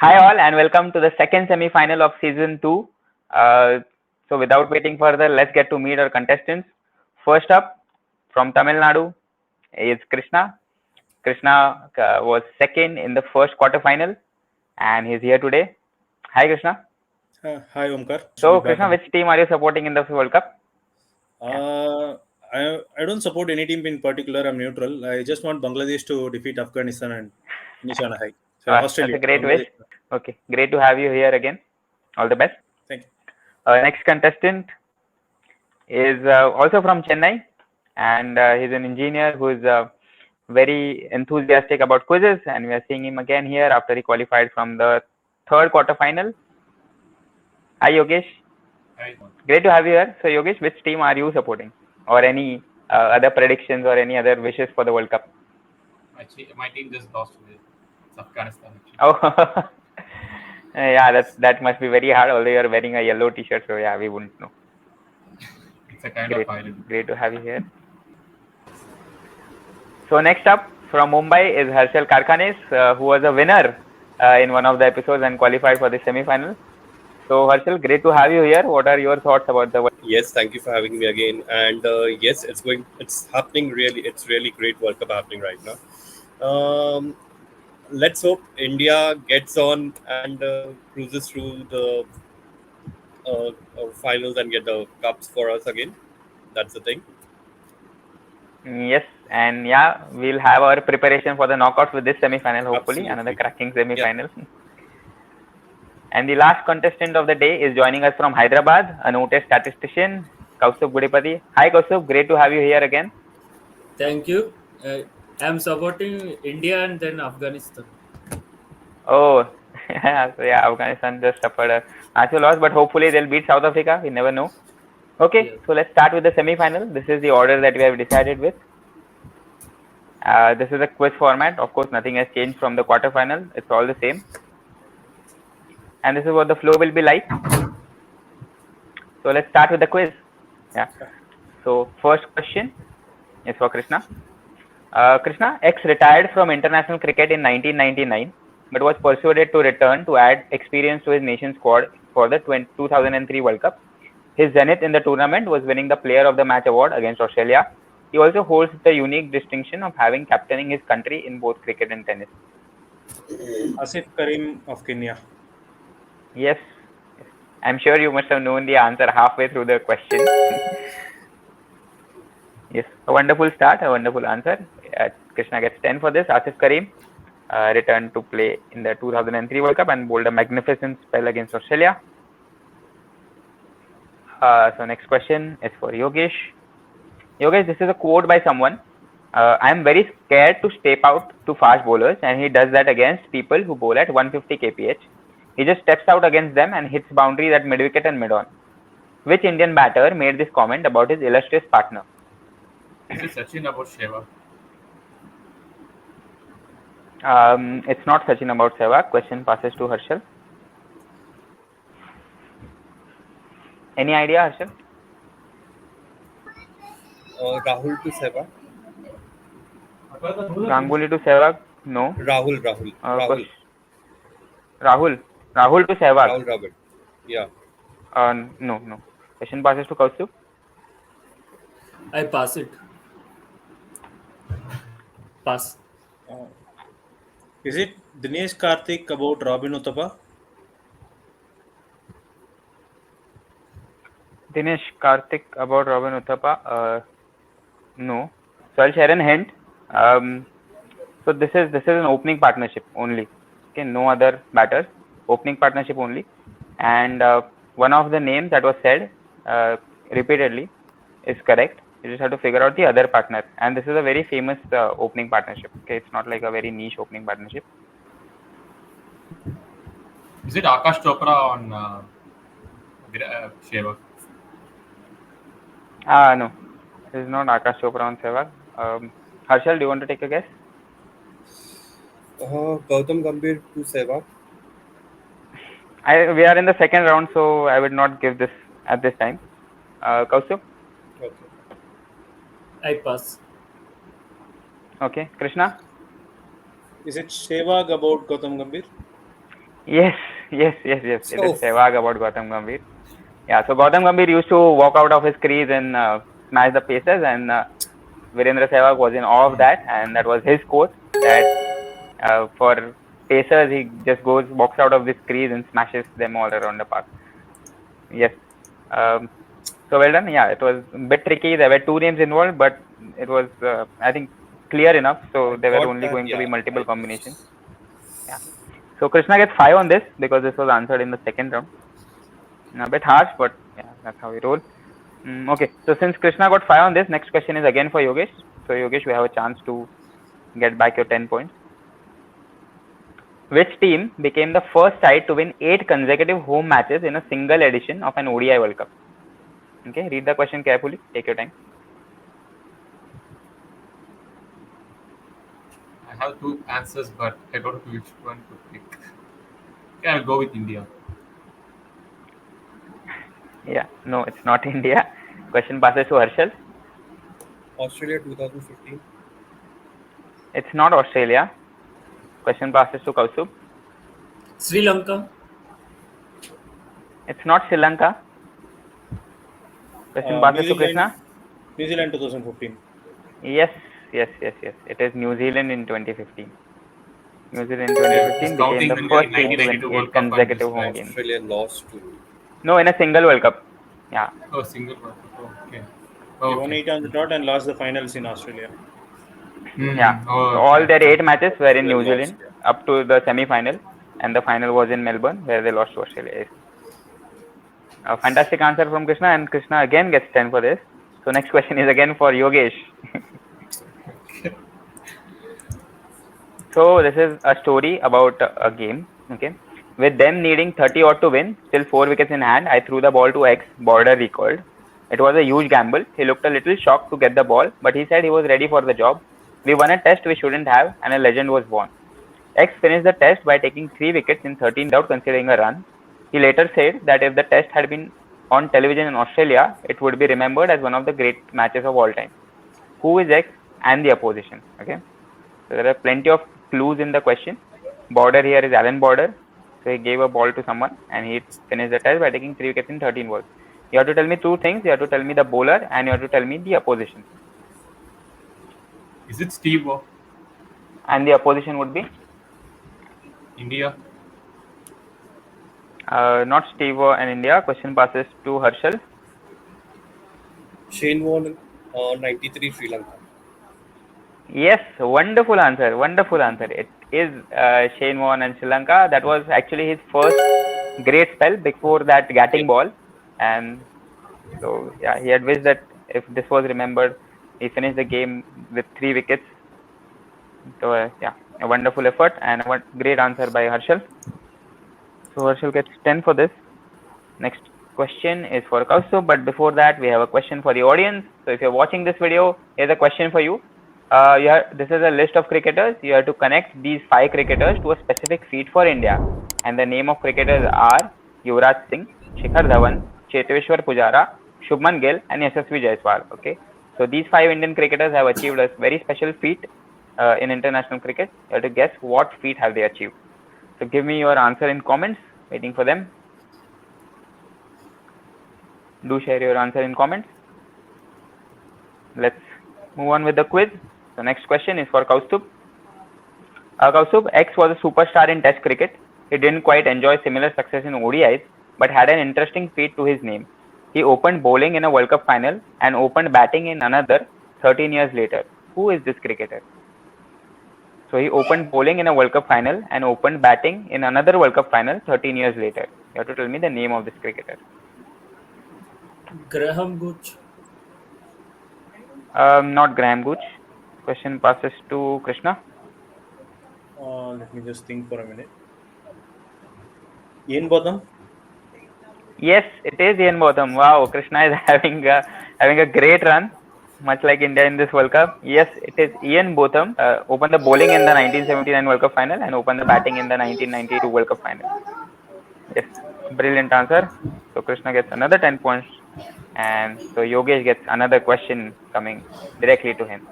Hi all and welcome to the second semi-final of season 2. So without waiting further, let's get to meet our contestants. First up from Tamil Nadu is Krishna. Krishna was second in the first quarter final and he's here today. Hi Krishna. Hi Omkar. So Krishna, which team are you supporting in the World Cup? I don't support any team in particular. I'm neutral. I just want Bangladesh to defeat Afghanistan and finish on a high. So That's Australia. a great wish. Bangladesh. Okay, great to have you here again. All the best. Thank you. Next contestant is also from Chennai and he's an engineer who is very enthusiastic about quizzes, and we are seeing him again here after he qualified from the third quarter final. Hi Yogesh. Hi. Great to have you here. So Yogesh, which team are you supporting, or any other predictions or any other wishes for the World Cup? My team just lost today. It's Afghanistan. Actually. Oh, yeah, that must be very hard. Although you are wearing a yellow T-shirt, so yeah, we wouldn't know. It's a kind Great, of island. great to have you here. So next up from Mumbai is Harshal Karkhanis, who was a winner in one of the episodes and qualified for the semi-final. So Harshal, great to have you here. What are your thoughts about the? Yes, thank you for having me again. And yes, it's happening really. It's really great World Cup happening right now. Let's hope India gets on and cruises through the finals and get the cups for us again. That's the thing. Yes, and yeah, we'll have our preparation for the knockouts with this semi-final. Hopefully, Absolutely. another cracking semi-final. Yeah. And the last contestant of the day is joining us from Hyderabad, a noted statistician, Kausthub Gudipati. Hi Kausthub, great to have you here again. Thank you. I'm supporting India and then Afghanistan. Oh, so yeah, Afghanistan just suffered a massive loss, but hopefully they'll beat South Africa. We never know. Okay, yes. So let's start with the semi-final. This is the order that we have decided with. This is a quiz format. Of course, nothing has changed from the quarter-final. It's all the same. And this is what the flow will be like. So let's start with the quiz. Yeah. So first question is for Krishna. Krishna, retired from international cricket in 1999, but was persuaded to return to add experience to his nation's squad for the 2003 World Cup. His zenith in the tournament was winning the Player of the Match award against Australia. He also holds the unique distinction of having captaining his country in both cricket and tennis. Asif Karim of Kenya. Yes. I'm sure you must have known the answer halfway through the question. Yes, a wonderful start, a wonderful answer. Krishna gets 10 for this. Asif Karim returned to play in the 2003 World Cup and bowled a magnificent spell against Australia. So next question is for Yogesh. Yogesh, this is a quote by someone. I am very scared to step out to fast bowlers, and he does that against people who bowl at 150 kph. He just steps out against them and hits boundaries at mid-wicket and mid-on. Which Indian batter made this comment about his illustrious partner? Is it Sachin about Sehwag? It's not Sachin about Sehwag. Question passes to Harshal. Any idea, Harshal? Rahul to Sehwag. Ganguly to Sehwag? No. Rahul. Rahul to Sehwag. Rahul. Yeah. No. Question passes to Kausthub. I pass it. Pass. Is it Dinesh Karthik about Robin Uthappa? Dinesh Karthik about Robin Uthappa? No. So I'll share an hint. So this is an opening partnership only. Okay, no other batters. Opening partnership only. And one of the names that was said repeatedly is correct. You just have to figure out the other partner. And this is a very famous opening partnership. Okay, it's not like a very niche opening partnership. Is it Akash Chopra on Sehwag? No. This is not Akash Chopra on Sehwag. Harshal, do you want to take a guess? Gautam Gambhir to Sehwag. We are in the second round, so I would not give this at this time. Kausthub? Okay. I pass. Okay. Krishna? Is it Sehwag about Gautam Gambhir? Yes, yes, yes, yes. It is So Sehwag about Gautam Gambhir. Yeah, so Gautam Gambhir used to walk out of his crease and smash the paces, and Virendra Sehwag was in awe of that, and that was his quote that for pacers he just walks out of this crease and smashes them all around the park. Yes. Um, so well done. Yeah, it was a bit tricky. There were two names involved, but it was I think clear enough. So I there were got only that. going to be Yeah, multiple I combinations. just Yeah. So Krishna gets 5 on this because this was answered in the second round. A bit harsh, but yeah, that's how we roll. Okay, so since Krishna got 5 on this, next question is again for Yogesh. So Yogesh, you have a chance to get back your 10 points. Which team became the first side to win 8 consecutive home matches in a single edition of an ODI World Cup? Okay, read the question carefully. Take your time. I have two answers, but I don't know which one to pick. Okay, I'll go with India. Yeah, no, it's not India. Question passes to Harshal. Australia 2015. It's not Australia. Question passes to Kausthub. Sri Lanka. It's not Sri Lanka. Question passes to Krishna. New Zealand 2015. Yes, yes, yes, yes. It is New Zealand in 2015. New Zealand in Just 2015 became the counting first the team to 1992 win 8 World Cup and consecutive this home match. games. Australia lost to. No, in a single World Cup. Yeah. Oh, single World Cup. Oh, okay. They won Okay. 8 on the trot and lost the finals in Australia. Yeah. Oh, So all their okay. 8 matches were in New Australia lost, Zealand up to the semi-final, and the final was in Melbourne where they lost to Australia. Yes. A fantastic answer from Krishna, and Krishna again gets 10 for this. So next question is again for Yogesh. So this is a story about a game. Okay. With them needing 30 odd to win, still 4 wickets in hand, I threw the ball to X, Border recalled. It was a huge gamble. He looked a little shocked to get the ball, but he said he was ready for the job. We won a test we shouldn't have, and a legend was born. X finished the test by taking 3 wickets in 13 without considering a run. He later said that if the test had been on television in Australia, it would be remembered as one of the great matches of all time. Who is X and the opposition? Okay. So there are plenty of clues in the question. Border here is Alan Border. So he gave a ball to someone and he finished the test by taking 3 wickets in 13 balls. You have to tell me two things. You have to tell me the bowler and you have to tell me the opposition. Is it Steve O? And the opposition would be India? not Steve and India. Question passes to Harshal. Shane Warne, 93 Sri Lanka. Yes, wonderful answer. Wonderful answer. It is Shane Warne and Sri Lanka. That was actually his first great spell before that Gatting ball. And so, yeah, he had wished that if this was remembered, he finished the game with 3 wickets. So, yeah, a wonderful effort and a great answer by Harshal. So, Harshal gets 10 for this. Next question is for Kausthub, but before that, we have a question for the audience. So, if you're watching this video, here's a question for you. This is a list of cricketers. You have to connect these 5 cricketers to a specific feat for India. And the name of cricketers are Yuvraj Singh, Shikhar Dhawan, Cheteshwar Pujara, Shubman Gill, and Yashasvi Jaiswal. Okay. So these 5 Indian cricketers have achieved a very special feat in international cricket. You have to guess what feat have they achieved. So give me your answer in comments. Waiting for them. Do share your answer in comments. Let's move on with the quiz. The next question is for Kausthub. Kausthub, X was a superstar in Test cricket. He didn't quite enjoy similar success in ODIs, but had an interesting feat to his name. He opened bowling in a World Cup final and opened batting in another 13 years later. Who is this cricketer? So he opened bowling in a World Cup final and opened batting in another World Cup final 13 years later. You have to tell me the name of this cricketer. Graham Gooch. Not Graham Gooch. Question passes to Krishna. Let me just think for a minute. Ian Botham? Yes, it is Ian Botham. Wow, Krishna is having a great run, much like India in this World Cup. Yes, it is Ian Botham. Opened the bowling in the 1979 World Cup final and opened the batting in the 1992 World Cup final. Yes, brilliant answer. So Krishna gets another 10 points, and so Yogesh gets another question coming directly to him.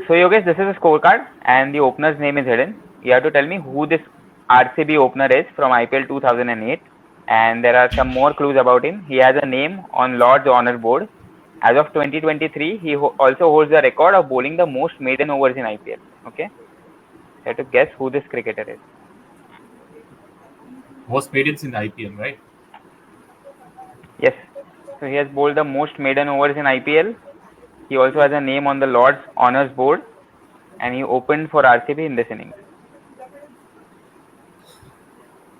So Yogesh, this is a scorecard, and the opener's name is hidden. You have to tell me who this RCB opener is from IPL 2008, and there are some more clues about him. He has a name on Lord's Honor Board. As of 2023, he also holds the record of bowling the most maiden overs in IPL. Okay, you have to guess who this cricketer is. Most maidens in the IPL, right? Yes, so he has bowled the most maiden overs in IPL. He also has a name on the Lord's Honors Board, and he opened for RCB in this innings.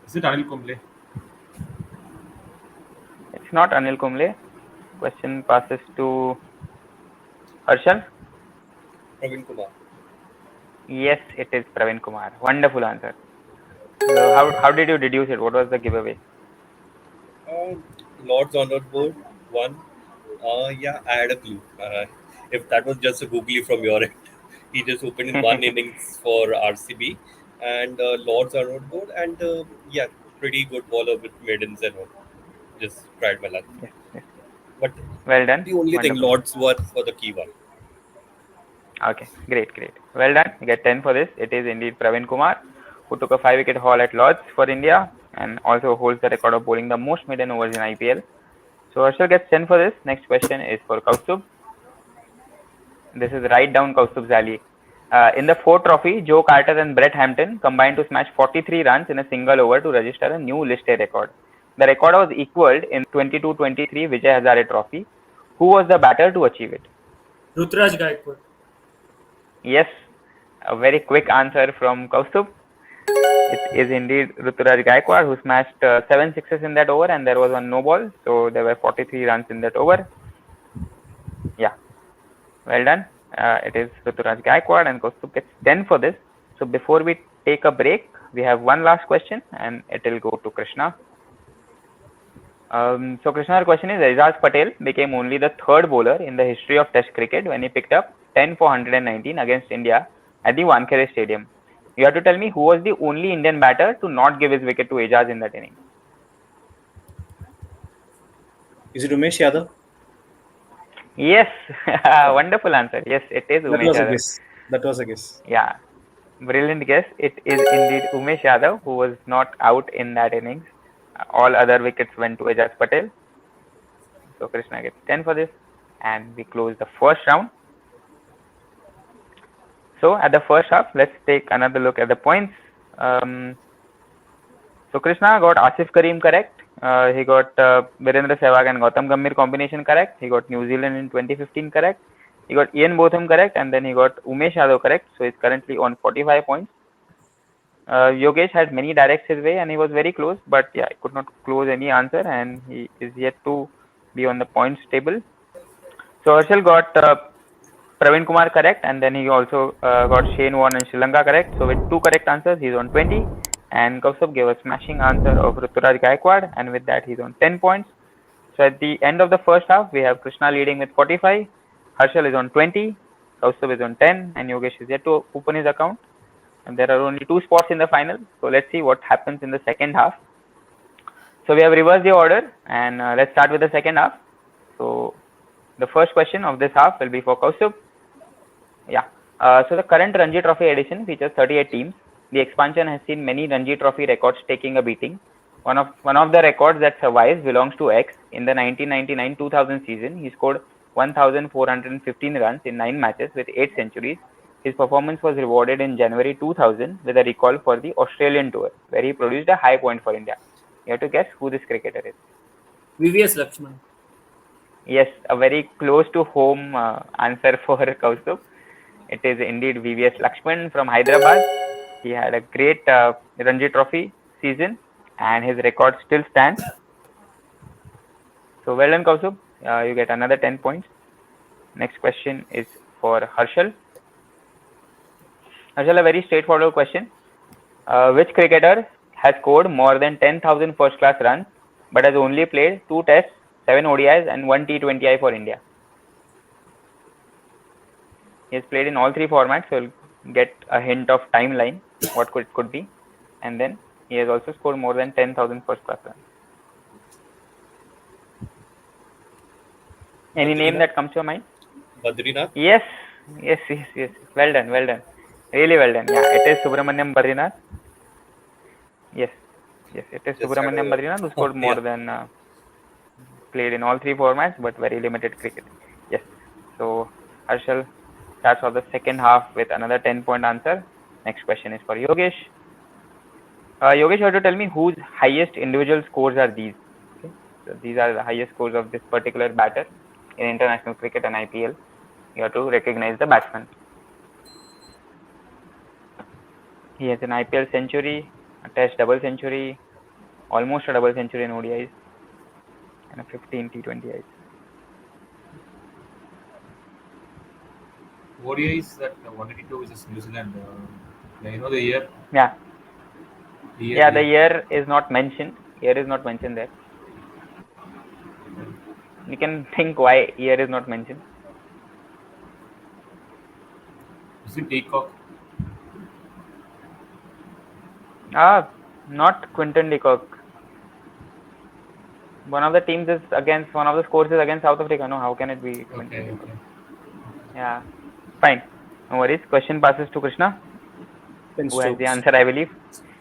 Is it Anil Kumble? It's not Anil Kumble. Question passes to Harshal. Praveen Kumar. Yes, it is Praveen Kumar. Wonderful answer. So how did you deduce it? What was the giveaway? Lord's Honor Board, one. Yeah, I had a clue. If that was just a googly from your end, he just opened in one innings for RCB and Lord's Honor Board, and yeah, pretty good bowler with maidens and all. Just tried my luck. Yes, yes. But Well done. the only thing, Wonderful. Lords were for the key one. Okay, great, great. Well done. You get 10 for this. It is indeed Praveen Kumar, who took a 5-wicket haul at Lords for India and also holds the record of bowling the most maiden overs in IPL. So Harshal gets 10 for this. Next question is for Kausthub. This is right down Kaustub's alley. In the Ford Trophy, Joe Carter and Brett Hampton combined to smash 43 runs in a single over to register a new list A record. The record was equalled in 22-23 Vijay Hazare Trophy. Who was the batter to achieve it? Rutraj Gaikwad. Yes, a very quick answer from Kaustubh. It is indeed Ruturaj Gaikwad, who smashed 7 sixes in that over, and there was one no ball, so there were 43 runs in that over. Yeah, well done. It is Ruturaj Gaikwad, and Kaustubh gets 10 for this. So before we take a break, we have one last question, and it will go to Krishna. So Krishna, our question is: Aizaz Patel became only the third bowler in the history of Test cricket when he picked up 10 for 119 against India at the Wankhede Stadium. You have to tell me who was the only Indian batter to not give his wicket to Aizaz in that inning. Is it Umesh Yadav? Yes, wonderful answer. Yes, it is That Umesh was a Yadav. guess. That was a guess. Yeah, brilliant guess. It is indeed Umesh Yadav who was not out in that innings. All other wickets went to Aizaz Patel. So Krishna gets 10 for this, and we close the first round. So at the first half, let's take another look at the points. So Krishna got Asif Karim correct. He got Virendra Sehwag and Gautam Gambhir combination correct. He got New Zealand in 2015 correct. He got Ian Botham correct, and then he got Umesh Yadav correct. So he's currently on 45 points. Yogesh had many directs his way, and he was very close, but yeah, he could not close any answer, and he is yet to be on the points table. So Harshal got Praveen Kumar correct, and then he also got Shane Warne and Sri Lanka correct. So with 2 correct answers, he's on 20. And Kaustubh gave a smashing answer of Ruturaj Gaikwad, and with that he's on 10 points. So at the end of the first half, we have Krishna leading with 45, Harshal is on 20, Kaustubh is on 10, and Yogesh is yet to open his account. And there are only 2 spots in the final. So let's see what happens in the second half. So we have reversed the order, and let's start with the second half. So the first question of this half will be for Kaustubh. Yeah. So the current Ranji Trophy edition features 38 teams. The expansion has seen many Ranji Trophy records taking a beating. One of the records that survives belongs to X. In the 1999-2000 season, he scored 1,415 runs in 9 matches with 8 centuries. His performance was rewarded in January 2000 with a recall for the Australian tour, where he produced a high point for India. You have to guess who this cricketer is. VVS Lakshman. Yes, a very close to home answer for Kaustubh. It is indeed VVS Lakshman from Hyderabad. He had a great Ranji Trophy season, and his record still stands. So well done, Kaustubh. You get another 10 points. Next question is for Harshal. Harshal, a very straightforward question. Which cricketer has scored more than 10,000 first-class runs, but has only played 2 tests, 7 ODIs, and 1 T20I for India? He has played in all 3 formats, so you'll get a hint of timeline, what could be. And then he has also scored more than 10,000 first-class runs. Any name that comes to your mind? Badrinath? Yes. Well done. Really well done. Yeah, it is Subramanyam Badrinath. Yes, yes, it is Just had Subramaniam a Badrinath who scored more yeah. than played in all 3 formats, but very limited cricket. Yes. So Harshal starts off the second half with another 10-point answer. Next question is for Yogesh. Yogesh, you have to tell me whose highest individual scores are these. Okay. So these are the highest scores of this particular batter in international cricket and IPL. You have to recognize the batsman. He has an IPL century, a Test double century, almost a double century in ODIs, and a 15 T20Is. ODIs that 182 is New Zealand. You know the year? Yeah, The year, yeah. the The year. year is not mentioned. Year is not mentioned there. You can think why year is not mentioned. Is it Peacock? Not Quinton de Kock. One of the teams is against one of the scores is against South Africa. No, how can it be Quinton de Kock? Okay. Yeah, fine. No worries. Question passes to Krishna, Ben who has the Stokes. answer, I believe.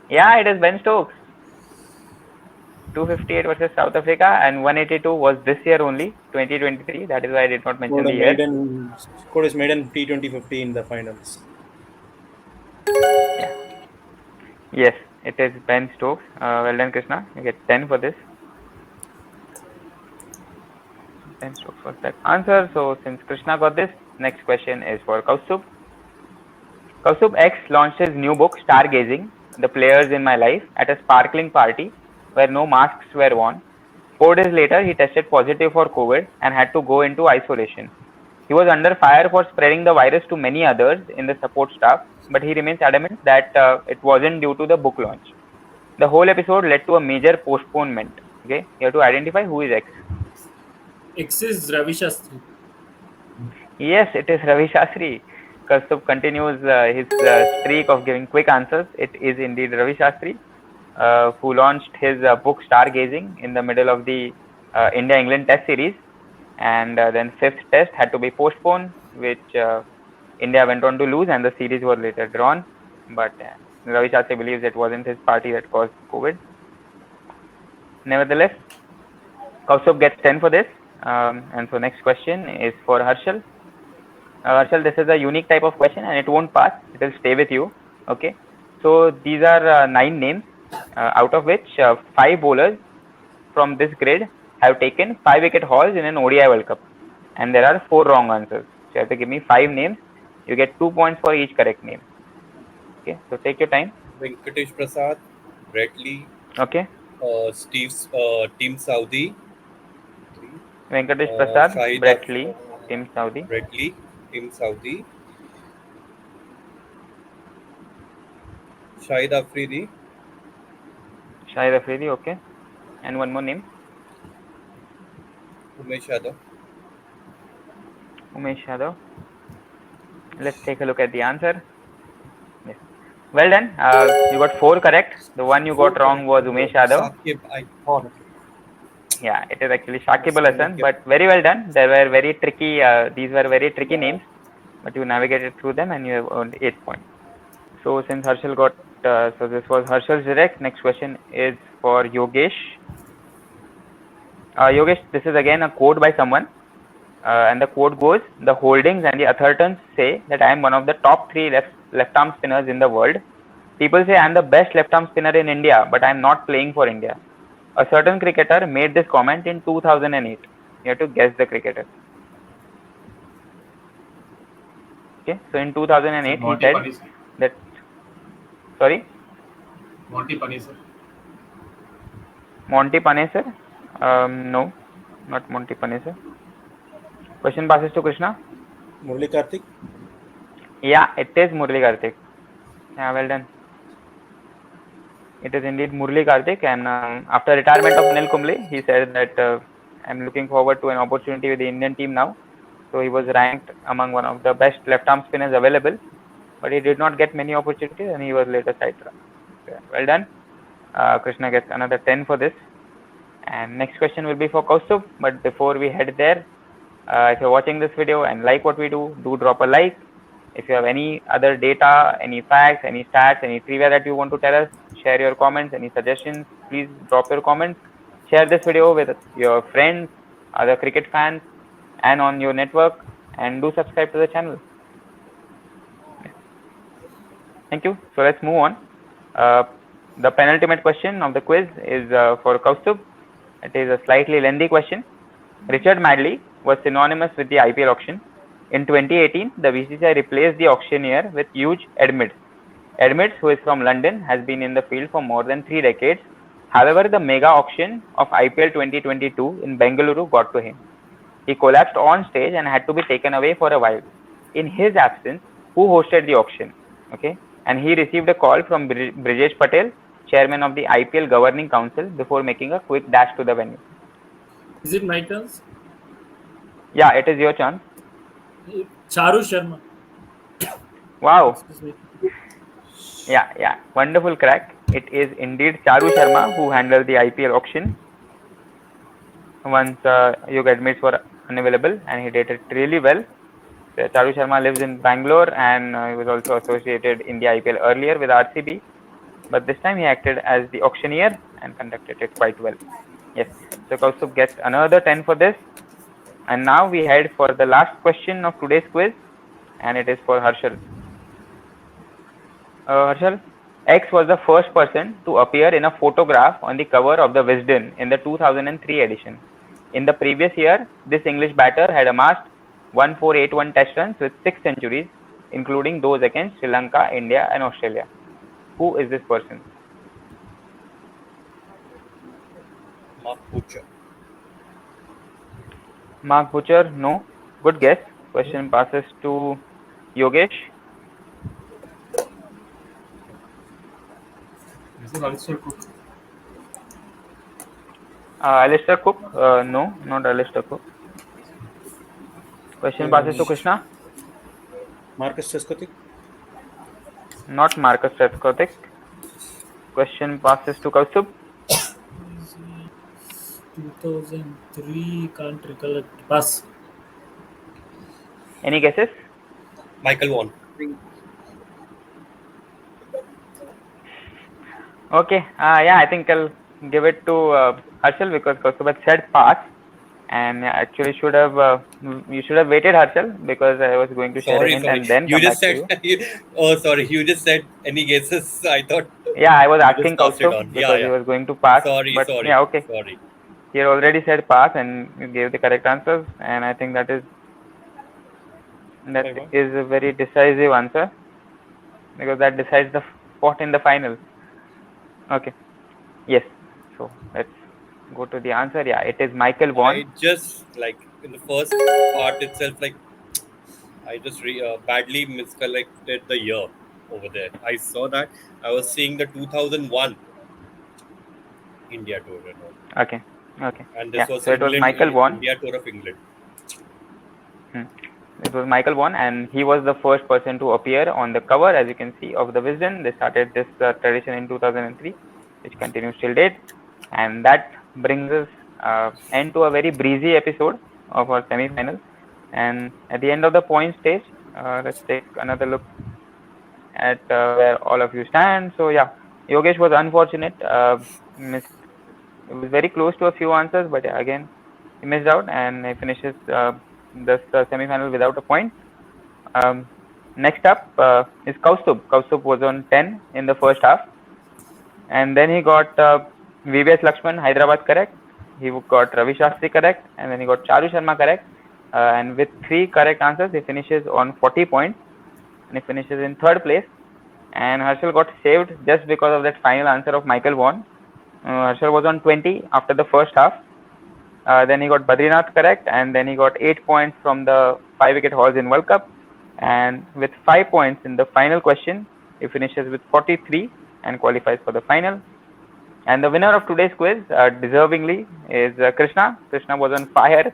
Yeah, it is Ben Stokes. 258 versus South Africa, and 182 was this year only, 2023. That is why I did not mention the year. Scored his maiden T20 in the finals. Yeah. Yes, it is Ben Stokes. Well done, Krishna. You get 10 for this. Ben Stokes was that answer. So since Krishna got this, next question is for Kausthub. Kausthub X launched his new book, Stargazing, The Players in My Life, at a sparkling party where no masks were worn. 4 days later, he tested positive for COVID and had to go into isolation. He was under fire for spreading the virus to many others in the support staff, but he remains adamant that it wasn't due to the book launch. The whole episode led to a major postponement. Okay, you have to identify who is X. X is Ravi Shastri. Yes, it is Ravi Shastri. Kausthub continues his streak of giving quick answers. It is indeed Ravi Shastri, who launched his book Stargazing in the middle of the India-England Test series, and then 5th Test had to be postponed, which India went on to lose, and the series were later drawn. But Ravi Shastri believes it wasn't his party that caused COVID. Nevertheless, Kausthub gets 10 for this. And so next question is for Harshal. Harshal, this is a unique type of question and it won't pass. It will stay with you. Okay. So these are 9 names, out of which 5 bowlers from this grid have taken 5-wicket hauls in an ODI World Cup. And there are 4 wrong answers. So you have to give me 5 names. You get 2 points for each correct name. Okay. So take your time. Venkatesh Prasad, Brett Lee, Okay. Team Saudi, Venkatesh Prasad, Shahid Brett Lee, Team Saudi. Brett Lee, Team Saudi, Shahid Afridi, Shahid Afridi, okay. And one more name. Umesh Yadav. Umesh Yadav. Let's take a look at the answer. Yes. Well done. You got 4 correct. The one you got wrong was Umesh Yadav. Saqib, I thought. Yeah, it is actually Shakib Al Hasan, but very well done. They were very tricky. These were very tricky names, but you navigated through them and you have earned 8 points. So since Harshal got, so this was Harshal's direct. Next question is for Yogesh. Yogesh, this is again a quote by someone, and the quote goes: "The holdings and the authorities say that I am one of the top 3 left-arm spinners in the world. People say I am the best left-arm spinner in India, but I am not playing for India. A certain cricketer made this comment in 2008. You have to guess the cricketer. Okay, so in 2008 he said that. Sorry, Monty Panesar. Monty Panesar. No, not Monty Panesar. Question passes to Krishna. Murali Karthik. Yeah, it is Murali Karthik. Yeah, well done. It is indeed Murali Karthik, and after retirement of Anil Kumble, he said that I'm looking forward to an opportunity with the Indian team now. So he was ranked among one of the best left-arm spinners available, but he did not get many opportunities, and he was later sidetracked. Yeah, well done. Krishna gets another 10 for this. And next question will be for Kausthub. But before we head there, if you're watching this video and like what we do drop a like. If you have any other data, any facts, any stats, any trivia that you want to tell us, share your comments, any suggestions. Please drop your comments. Share this video with your friends, other cricket fans, and on your network. And do subscribe to the channel. Thank you. So let's move on. The penultimate question of the quiz is for Kausthub. It is a slightly lengthy question. Richard Madley was synonymous with the IPL auction. In 2018, the BCCI replaced the auctioneer with Hugh Edmonds. Edmonds, who is from London, has been in the field for more than 3 decades. However, the mega auction of IPL 2022 in Bengaluru got to him. He collapsed on stage and had to be taken away for a while. In his absence, who hosted the auction? Okay, and he received a call from Brijesh Patel, chairman of the IPL Governing Council, before making a quick dash to the venue. Is it my turn? Yeah, it is your chance. Charu Sharma. Wow. Excuse me. Yeah, wonderful crack. It is indeed Charu Sharma who handled the IPL auction once Yogesh Edmonds were unavailable, and he did it really well. So Charu Sharma lives in Bangalore, and he was also associated in the IPL earlier with RCB, but this time he acted as the auctioneer and conducted it quite well. Yes, so Kausthub gets another 10 for this. And now we head for the last question of today's quiz, and it is for Harshal. Harshal, X was the first person to appear in a photograph on the cover of the Wisden in the 2003 edition. In the previous year, this English batter had amassed 1481 test runs with 6 centuries, including those against Sri Lanka, India, and Australia. Who is this person? Mark Butcher. Mark Butcher? No. Good guess. Question passes to Yogesh. Is it Alistair Cook? Alistair Cook? No, not Alistair Cook. Question passes to Krishna. Marcus Trescothick. Not Marcus Trescothick. Question passes to Kausthub. 2003, can't recollect. Pass. Any guesses? Michael Vaughan. Okay. I think I'll give it to Harshal because Kausthub had said pass, and actually you should have waited, Harshal, because I was going to share a hint and then You come just back said. to you. Oh, sorry. You just said any guesses. I thought. Yeah, I was asking passed it Kausthub on. because Yeah. he was going to pass. Sorry. But yeah, okay. Sorry. He had already said pass, and you gave the correct answers, and I think that is a very decisive answer because that decides the spot in the final. Okay. Yes. So let's go to the answer. Yeah, it is Michael Vaughan. I just in the first part itself, I just badly miscollected the year over there. I saw that. I was seeing the 2001 India tour and all. Okay. And this was so it was Michael Vaughan. India tour of England. It was Michael Vaughan, and he was the first person to appear on the cover, as you can see, of the Wisden. They started this tradition in 2003, which continues till date, and that brings us end to a very breezy episode of our semi-final. And at the end of the point stage, let's take another look at where all of you stand. So yeah, Yogesh was unfortunate. It was very close to a few answers, but yeah, again, he missed out, and he finishes this semi-final without a point. Next up is Kausthub. Kausthub was on 10 in the first half, and then he got VVS Lakshman, Hyderabad correct. He got Ravi Shastri correct, and then he got Charu Sharma correct. And with 3 correct answers, he finishes on 40 points, and he finishes in 3rd place. And Harshal got saved just because of that final answer of Michael Vaughan. Harshal was on 20 after the first half. Then he got Badrinath correct, and then he got 8 points from the 5-wicket hauls in World Cup. And with 5 points in the final question, he finishes with 43 and qualifies for the final. And the winner of today's quiz, deservingly, is Krishna. Krishna was on fire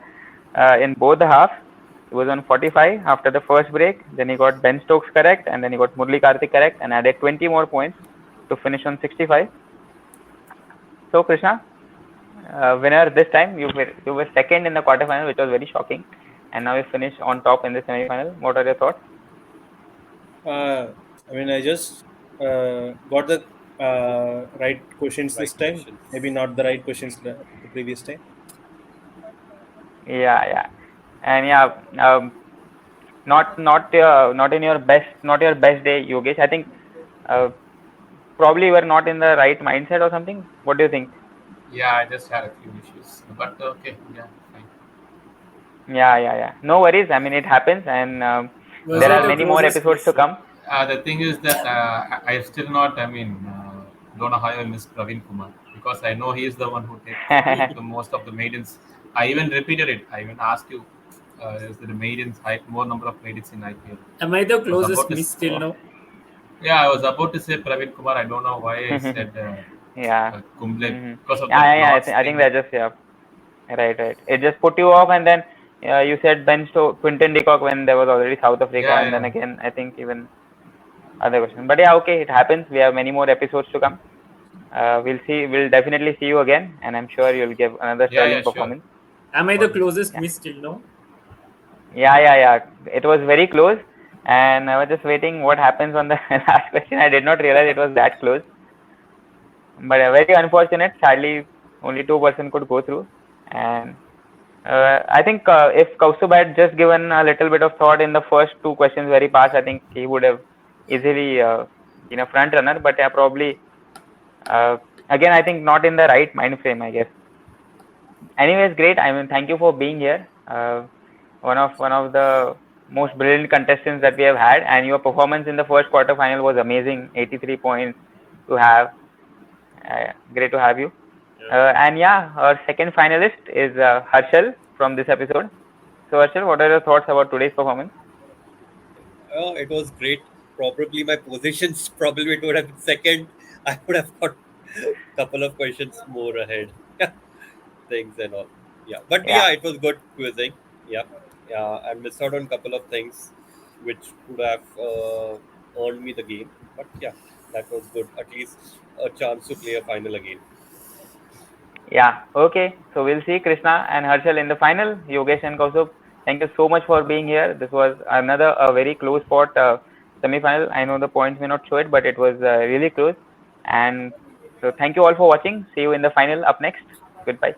in both the halves. He was on 45 after the first break. Then he got Ben Stokes correct, and then he got Murli Karthik correct, and added 20 more points to finish on 65. So Krishna, winner this time. You were second in the quarterfinal, which was very shocking, and now you finished on top in the semi-final. What are your thoughts? I just got the right questions Right this time. questions. Maybe not the right questions the previous time. Yeah. And yeah, not in your best, not your best day, Yogesh. I think probably you were not in the right mindset or something. What do you think? Yeah, I just had a few issues, but okay, yeah, fine. Yeah. No worries. I mean, it happens, and Was there it are a many more closest episodes to miss? come. The thing is that I still not. I mean, don't know how I miss Praveen Kumar because I know he is the one who takes the most of the maidens. I even repeated it. I even asked you, is there a maidens more number of maidens in IPL? Am I the I was closest about to. miss till now? Yeah, I was about to say Praveen Kumar. I don't know why I said Yeah. Kumble Hmm. because of that Yeah. Lord's I think thing. that just, yeah. Right. It just put you off, and then you said Quinton de Kock when there was already South Africa, Yeah, and then yeah, again I think even other question. But yeah, okay, it happens. We have many more episodes to come. We'll see. We'll definitely see you again, and I'm sure you'll give another yeah. sterling Sure. performance. Am I the Always. closest Yeah. miss till now? Yeah. It was very close, and I was just waiting what happens on the last question. I did not realize it was that close, but very unfortunate. Sadly, only 2% could go through, and I think if Kausthub had just given a little bit of thought in the first two questions where he passed, I think he would have easily been a front runner. But yeah, probably uh, again, I think not in the right mind frame, I guess. Anyways, great. I mean, thank you for being here. One of the most brilliant contestants that we have had, and your performance in the first quarter final was amazing. 83 points to have. Great to have you. And yeah, our second finalist is Harshal from this episode. So Harshal, what are your thoughts about today's performance? It was great. Probably my positions, probably it would have been second. I would have got a couple of questions more ahead. Things and all. Yeah, but Yeah, yeah, it was good quizzing. Yeah, I missed out on a couple of things which would have earned me the game. But yeah, that was good. At least a chance to play a final again. yeah. Okay, so we'll see Krishna and Harshal in the final. Yogesh and Kausthub, thank you so much for being here. This was another a very close fought semi-final. I know the points may not show it, but it was really close. And so thank you all for watching. See you in the final up next. Goodbye.